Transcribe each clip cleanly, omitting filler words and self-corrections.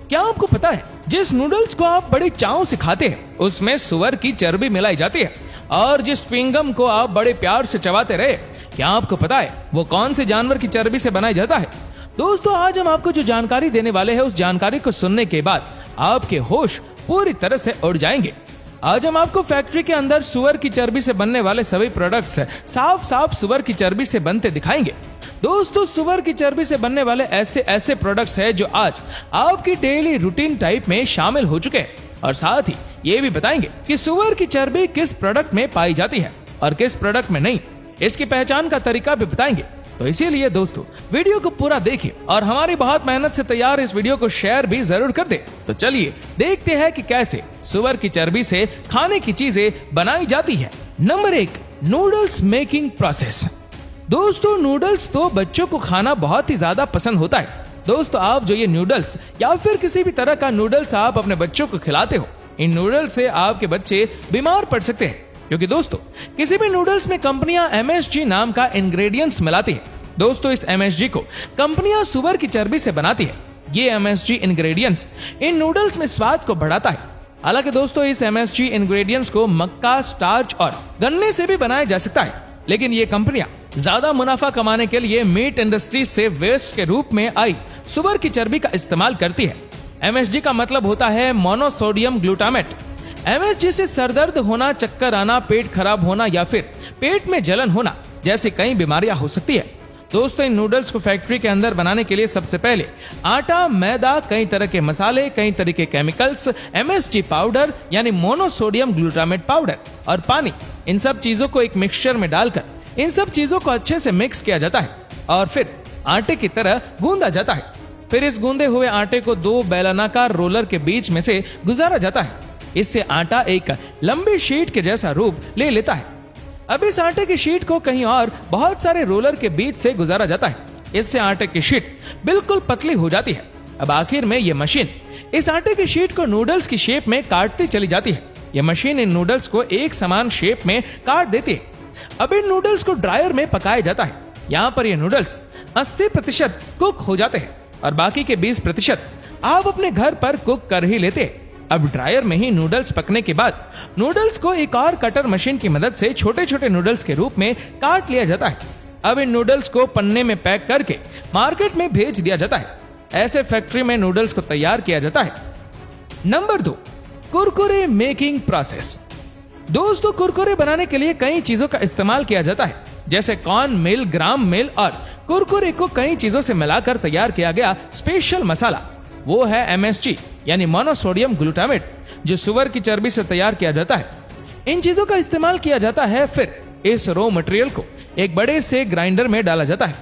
क्या आपको पता है जिस नूडल्स को आप बड़े चाव से खाते हैं उसमें सुअर की चर्बी मिलाई जाती है, और जिस च्युइंगम को आप बड़े प्यार से चबाते रहे, क्या आपको पता है वो कौन से जानवर की चर्बी से बनाया जाता है? दोस्तों, आज हम आपको जो जानकारी देने वाले हैं उस जानकारी को सुनने के बाद आपके होश पूरी तरह से उड़ जाएंगे। आज हम आपको फैक्ट्री के अंदर सुअर की चर्बी से बनने वाले सभी प्रोडक्ट्स साफ साफ सुअर की चर्बी से बनते दिखाएंगे। दोस्तों, सुअर की चर्बी से बनने वाले ऐसे प्रोडक्ट्स हैं जो आज आपकी डेली रूटीन टाइप में शामिल हो चुके हैं, और साथ ही ये भी बताएंगे कि सुअर की चर्बी किस प्रोडक्ट में पाई जाती है और किस प्रोडक्ट में नहीं। इसकी पहचान का तरीका भी बताएंगे। तो इसीलिए दोस्तों, वीडियो को पूरा देखिए और हमारी बहुत मेहनत से तैयार इस वीडियो को शेयर भी जरूर कर दे। तो चलिए देखते हैं कि कैसे सुअर की चर्बी से खाने की चीजें बनाई जाती है। Number 1, noodles making process. दोस्तों, नूडल्स तो बच्चों को खाना बहुत ही ज्यादा पसंद होता है। दोस्तों, आप जो ये नूडल्स या फिर किसी भी तरह का नूडल्स आप अपने बच्चों को खिलाते हो, इन नूडल्स से आपके बच्चे बीमार पड़ सकते हैं, क्योंकि दोस्तों किसी भी नूडल्स में कंपनियां MSG नाम का इंग्रेडिएंट्स मिलाती है। दोस्तों, इस MSG को कंपनियां सुअर की चर्बी से बनाती है। ये MSG इंग्रेडिएंट्स इन नूडल्स में स्वाद को बढ़ाता है। हालांकि दोस्तों, इस MSG इंग्रेडिएंट्स को मक्का, स्टार्च और गन्ने से भी बनाया जा सकता है, लेकिन ये कंपनियां ज्यादा मुनाफा कमाने के लिए मीट इंडस्ट्री से वेस्ट के रूप में आई सुअर की चर्बी का इस्तेमाल करती है। MSG का मतलब होता है मोनोसोडियम ग्लूटामेट। MSG से सरदर्द होना, चक्कर आना, पेट खराब होना या फिर पेट में जलन होना जैसी कई बीमारियां हो सकती है। दोस्तों, इन नूडल्स को फैक्ट्री के अंदर बनाने के लिए सबसे पहले आटा, मैदा, कई तरह के मसाले, कई तरह के केमिकल्स, MSG पाउडर यानी मोनोसोडियम ग्लूटामेट पाउडर और पानी, इन सब चीजों को एक मिक्सचर में डालकर इन सब चीजों को अच्छे से मिक्स किया जाता है और फिर आटे की तरह गूंदा जाता है। फिर इस गूंदे हुए आटे को 2 बेलनाकार रोलर के बीच में से गुजारा जाता है। इससे आटा एक लंबी शीट के जैसा रूप ले लेता है। अब इस आटे की शीट को कहीं और बहुत सारे रोलर के बीच से गुजारा जाता है। इससे आटे की शीट बिल्कुल पतली हो जाती है। अब आखिर में यह मशीन इस आटे की शीट को नूडल्स की शेप में काटती चली जाती है। यह मशीन इन नूडल्स को एक समान शेप में काट देती है। अब इन नूडल्स को ड्रायर में पकाया जाता है। यहाँ पर ये नूडल्स 80% कुक हो जाते हैं और बाकी के 20% आप अपने घर पर कुक कर ही लेते हैं। अब ड्रायर में ही नूडल्स पकने के बाद नूडल्स को एक और कटर मशीन की मदद से छोटे छोटे नूडल्स के रूप में काट लिया जाता है। अब इन नूडल्स को पन्ने में पैक करके मार्केट में भेज दिया जाता है। ऐसे फैक्ट्री में नूडल्स को तैयार किया जाता है। Number 2, Kurkure making process. दोस्तों, कुरकुरे बनाने के लिए कई चीजों का इस्तेमाल किया जाता है, जैसे कॉर्न मिल, ग्राम मिल और कुरकुरे को कई चीजों से मिलाकर तैयार किया गया स्पेशल मसाला, वो है MSG यानी मोनोसोडियम ग्लूटामेट, जो सुअर की चर्बी से तैयार किया जाता है। इन चीजों का इस्तेमाल किया जाता है। फिर इस रॉ मटेरियल को एक बड़े से ग्राइंडर में डाला जाता है।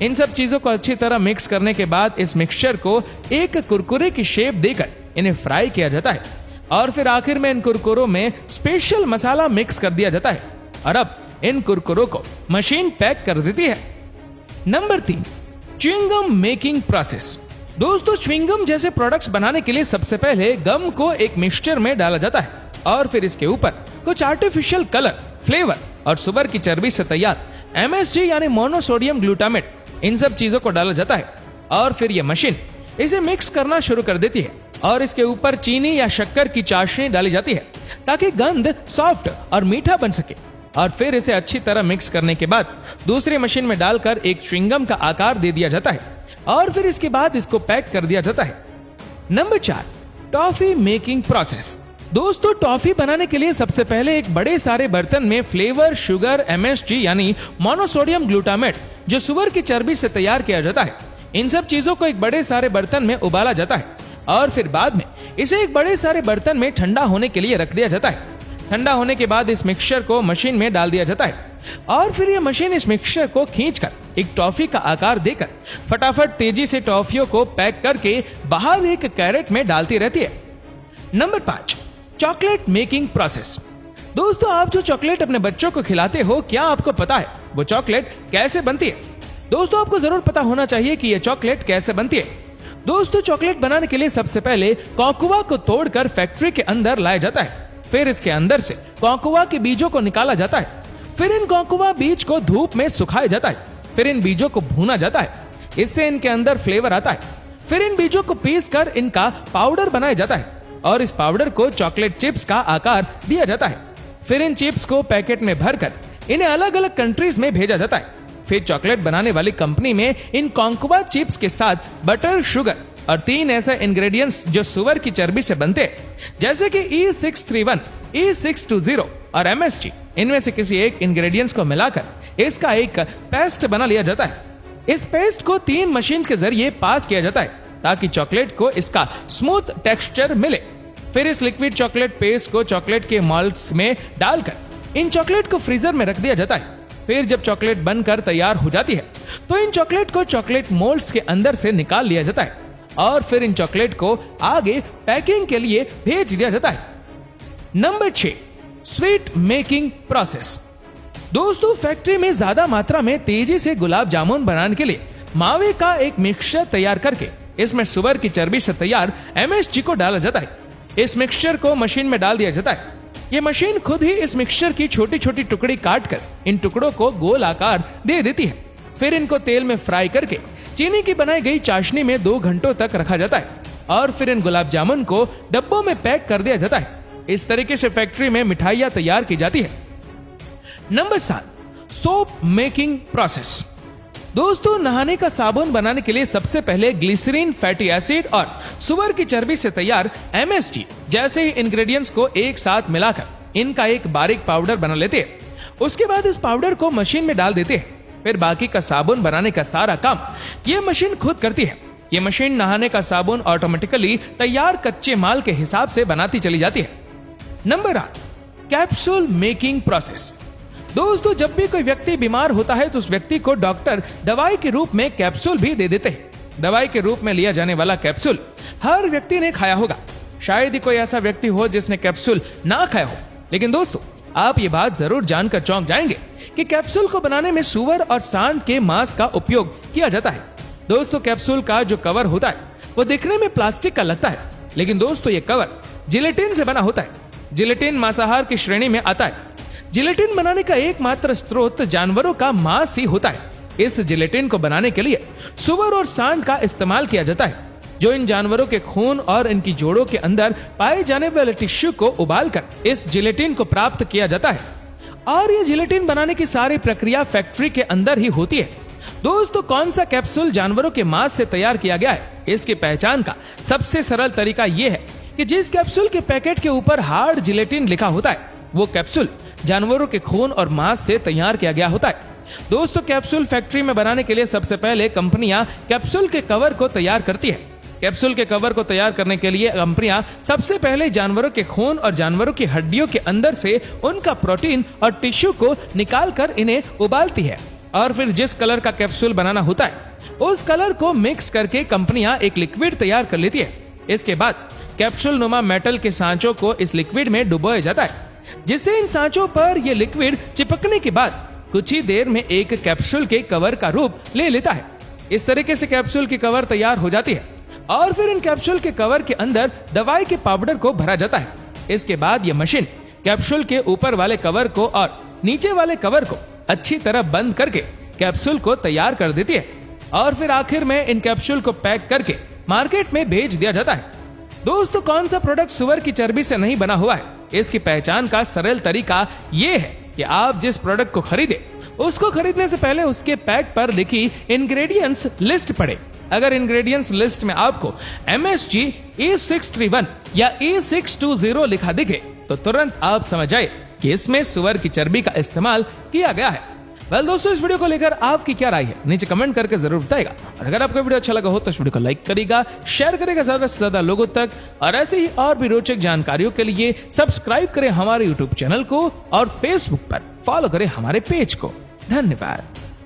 इन सब चीजों को अच्छी तरह मिक्स करने के बाद इस मिक्सचर को एक कुरकुरे की शेप देकर इन्हें फ्राई किया जाता है और फिर आखिर में इन कुरकुरों में स्पेशल मसाला मिक्स कर दिया जाता है और अब इन कुरकुरों को मशीन पैक कर देती है। Number 3, chewing gum making process. दोस्तों, च्युइंगम जैसे प्रोडक्ट्स बनाने के लिए सबसे पहले गम को एक मिक्सचर में डाला जाता है और फिर इसके ऊपर कुछ आर्टिफिशियल कलर, फ्लेवर और सुअर की चर्बी से तैयार MSG यानी मोनोसोडियम ग्लूटामेट, इन सब चीजों को डाला जाता है और फिर यह मशीन इसे मिक्स करना शुरू कर देती है और इसके ऊपर चीनी या शक्कर की चाशनी डाली जाती है ताकि गंध सॉफ्ट और मीठा बन सके। और फिर इसे अच्छी तरह मिक्स करने के बाद दूसरी मशीन में डालकर एक च्युइंगम का आकार दे दिया जाता है और फिर इसके बाद इसको पैक कर दिया जाता है। Number 4, toffee making process. दोस्तों, टॉफी बनाने के लिए सबसे पहले एक बड़े सारे बर्तन में फ्लेवर, शुगर, MSG यानी मोनोसोडियम ग्लूटामेट जो सुअर की चर्बी से तैयार किया जाता है, इन सब चीजों को एक बड़े सारे बर्तन में उबाला जाता है और फिर बाद में इसे एक बड़े सारे बर्तन में ठंडा होने के लिए रख दिया जाता है। ठंडा होने के बाद इस मिक्सचर को मशीन में डाल दिया जाता है और फिर यह मशीन इस मिक्सचर को खींचकर एक टॉफी का आकार देकर फटाफट तेजी से टॉफियों को पैक करके बाहर एक कैरेट में डालती रहती है। Number 5, chocolate making process. दोस्तों, आप जो चॉकलेट अपने बच्चों को खिलाते हो, क्या आपको पता है वो चॉकलेट कैसे बनती है? दोस्तों, आपको जरूर पता होना चाहिए कि यह चॉकलेट कैसे बनती है। दोस्तों, चॉकलेट बनाने के लिए सबसे पहले कोकोआ को तोड़कर फैक्ट्री के अंदर लाया जाता है। फिर इसके अंदर से कोकोआ के बीजों को निकाला जाता है। फिर इन कोकोआ बीज को धूप में सुखाया जाता है। फिर इन बीजों को भूना जाता है। इससे इनके अंदर फ्लेवर आता है। फिर इन बीजों को पीस कर इनका पाउडर बनाया जाता है और इस पाउडर को चॉकलेट चिप्स का आकार दिया जाता है। फिर इन चिप्स को पैकेट में भरकर इन्हें अलग अलग कंट्रीज में भेजा जाता है। फिर चॉकलेट बनाने वाली कंपनी में इन कॉन्कोवा चिप्स के साथ बटर, शुगर और 3 ऐसे इंग्रेडिएंट्स जो सुअर की चर्बी से बनते हैं, जैसे कि E631, E620 और MSG, इनमें से किसी एक इंग्रेडिएंट्स को मिलाकर इसका एक पेस्ट बना लिया जाता है। इस पेस्ट को 3 मशीन के जरिए पास किया जाता है ताकि चॉकलेट को इसका स्मूथ टेक्सचर मिले। फिर इस लिक्विड चॉकलेट पेस्ट को चॉकलेट के मोल्ड्स में डालकर इन चॉकलेट को फ्रीजर में रख दिया जाता है। फिर जब चॉकलेट बनकर तैयार हो जाती है तो इन चॉकलेट को चॉकलेट मोल्ड्स के अंदर से निकाल लिया जाता है और फिर इन चॉकलेट को आगे पैकिंग के लिए भेज दिया जाता है। Number 6, sweet making process. दोस्तों, फैक्ट्री में ज्यादा मात्रा में तेजी से गुलाब जामुन बनाने के लिए मावे का एक मिक्सचर तैयार करके इसमें सुअर की चर्बी से तैयार MSG को डाला जाता है। इस मिक्सचर को मशीन में डाल दिया जाता है। ये मशीन खुद ही इस मिक्सचर की छोटी छोटी टुकड़ी काटकर इन टुकड़ों को गोल आकार दे देती है। फिर इनको तेल में फ्राई करके चीनी की बनाई गई चाशनी में 2 घंटों तक रखा जाता है और फिर इन गुलाब जामुन को डब्बों में पैक कर दिया जाता है। इस तरीके से फैक्ट्री में मिठाइयां तैयार की जाती है। Number 7, soap making process. दोस्तों, नहाने का साबुन बनाने के लिए सबसे पहले ग्लिसरीन, फैटी एसिड और सुअर की चर्बी से तैयार MSG जैसे ही इंग्रेडिएंट्स को एक साथ मिलाकर इनका एक बारीक पाउडर बना लेते हैं। उसके बाद इस पाउडर को मशीन में डाल देते हैं। फिर बाकी का साबुन बनाने का सारा काम ये मशीन खुद करती है। ये मशीन नहाने का साबुन ऑटोमेटिकली तैयार कच्चे माल के हिसाब से बनाती चली जाती है। Number 8, capsule making process. दोस्तों, जब भी कोई व्यक्ति बीमार होता है तो उस व्यक्ति को डॉक्टर दवाई के रूप में कैप्सूल भी दे देते हैं। दवाई के रूप में लिया जाने वाला कैप्सूल हर व्यक्ति ने खाया होगा। शायद ही कोई ऐसा व्यक्ति हो जिसने कैप्सूल ना खाया हो। लेकिन दोस्तों, आप ये बात जरूर जानकर चौंक जाएंगे कि कैप्सूल को बनाने में सुअर और सांड के मांस का उपयोग किया जाता है। दोस्तों, कैप्सूल का जो कवर होता है वो दिखने में प्लास्टिक का लगता है, लेकिन दोस्तों ये कवर जिलेटिन से बना होता है। जिलेटिन मांसाहार की श्रेणी में आता है। जिलेटिन बनाने का एकमात्र स्रोत जानवरों का मांस ही होता है। इस जिलेटिन को बनाने के लिए सुअर और सांड का इस्तेमाल किया जाता है, जो इन जानवरों के खून और इनकी जोड़ों के अंदर पाए जाने वाले टिश्यू को उबालकर इस जिलेटिन को प्राप्त किया जाता है और ये जिलेटिन बनाने की सारी प्रक्रिया फैक्ट्री के अंदर ही होती है। दोस्तों, कौन सा कैप्सूल जानवरों के मांस से तैयार किया गया है, इसकी पहचान का सबसे सरल तरीका यह है कि जिस कैप्सूल के पैकेट के ऊपर हार्ड जिलेटिन लिखा होता है वो कैप्सूल जानवरों के खून और मांस से तैयार किया गया होता है। दोस्तों, कैप्सूल फैक्ट्री में बनाने के लिए सबसे पहले कंपनियां कैप्सूल के कवर को तैयार करती है। कैप्सूल के कवर को तैयार करने के लिए कंपनियां सबसे पहले जानवरों के खून और जानवरों की हड्डियों के अंदर से उनका प्रोटीन और टिश्यू को निकालकर इन्हें उबालती है और फिर जिस कलर का कैप्सूल बनाना होता है उस कलर को मिक्स करके कंपनियां एक लिक्विड तैयार कर लेती है। इसके बाद कैप्सूल नुमा मेटल के सांचों को इस लिक्विड में डुबोया जाता है, जिससे इन सांचों पर यह लिक्विड चिपकने के बाद कुछ ही देर में एक कैप्सूल के कवर का रूप ले लेता है। इस तरीके से कैप्सूल की कवर तैयार हो जाती है और फिर इन कैप्सूल के कवर के अंदर दवाई के पाउडर को भरा जाता है। इसके बाद यह मशीन कैप्सूल के ऊपर वाले कवर को और नीचे वाले कवर को अच्छी तरह बंद करके कैप्सूल को तैयार कर देती है और फिर आखिर में इन कैप्सूल को पैक करके मार्केट में भेज दिया जाता है। दोस्तों, कौन सा प्रोडक्ट सुअर की चर्बी से नहीं बना हुआ है, इसकी पहचान का सरल तरीका यह है कि आप जिस प्रोडक्ट को खरीदे उसको खरीदने से पहले उसके पैक पर लिखी इंग्रेडिएंट्स लिस्ट पढ़े। अगर इंग्रेडिएंट्स लिस्ट में आपको MSG, E631 या E620 लिखा दिखे तो तुरंत आप समझ जाए कि इसमें सुअर की चर्बी का इस्तेमाल किया गया है। वेल दोस्तों, इस वीडियो को लेकर आपकी क्या राय है नीचे कमेंट करके जरूर बताएगा और अगर आपको वीडियो अच्छा लगा हो तो इस वीडियो को लाइक करेगा, शेयर करेगा ज्यादा से ज्यादा लोगों तक और ऐसे ही और भी रोचक जानकारियों के लिए सब्सक्राइब करें हमारे YouTube चैनल को और Facebook पर फॉलो करें हमारे पेज को। धन्यवाद।